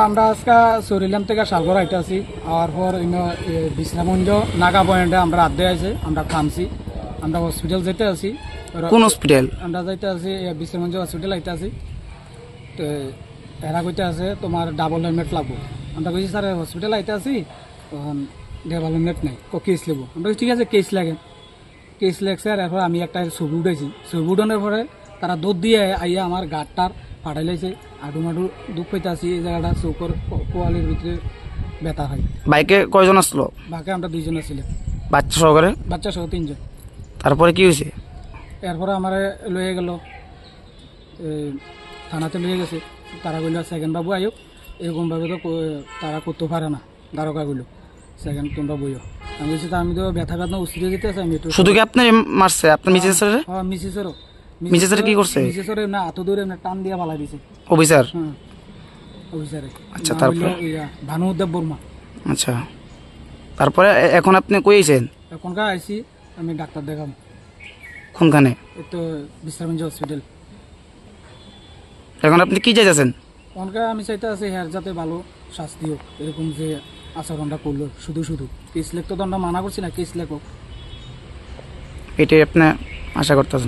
আমরা আজকে সরিলাম থেকে সাগর আইতে আছি আর পর বিশ্রামঞ্জ নাগা পয়েন্টে আমরা আড্ডে আছে আমরা থামছি আমরা হসপিটাল যেতে আছি কোন হসপিটাল আমরা যাইতে আছি বিশ্রামঞ্জ হসপিটাল আইতে আছি তো এরা কইতে আছে তোমার ডাবল হেলমেট লাগবো আমরা কইছি স্যার হসপিটাল আইতে আছি তখন ডাবল হেলমেট নাই কেস লাগবো আমরা ঠিক আছে কেস লাগে কেস লাগছে আর এরপর আমি একটা ছবি উঠাইছি ছবি উঠানোর পরে তারা দৌড় দিয়ে আইয়া আমার গাড়টার ফাটাই লাইছে আডু মাডু দুঃখ পাইতে আসি এই জায়গাটা চৌকর কোয়ালির ভিতরে ব্যথা হয়। বাইকে কয়জন আসলো? বাইকে আমরা 2 জন আসছিলাম, বাচ্চা সহকারে? বাচ্চা সহ 3 জন। তারপরে কি হয়েছে? এরপরে আমার লয়ে গেল থানাতে লয়ে গেছে। তারা বললো সেকেন্ড বাবু আয়ো, এরকমভাবে তো তারা করতে পারে না। দ্বারকা বললো সেকেন্ড তোমরা বইও। আমি বলছি আমি তো ব্যথা ব্যথা উস্তিয়ে যেতে আছে। আমি একটু শুধু কি আপনার মারছে আপনার মিসেসের? হ্যাঁ মিসেসেরও। মিসেসের কি করছে? মিসেসের না এত দূরে না টান দিয়ে ফালাই দিছে অফিসার। হ্যাঁ অফিসারে। আচ্ছা তারপরে? ভানুদেব বর্মা। আচ্ছা তারপরে এখন আপনি কই আছেন? এখনকার আইসি আমি ডাক্তার দেখাম। কোনখানে? এই তো বিশ্রামঞ্জ হসপিটাল। এখন আপনি কি চাইতেছেন? এখনকার আমি চাইতে আছি হ্যাঁ যাতে ভালো শাস্তি হোক, এরকম যে আচরণটা করলো শুধু শুধু। কেস লেখ তো দণ্ডা মানা করছি না, কেস লেখক এটাই আপনি আশা করতেছেন?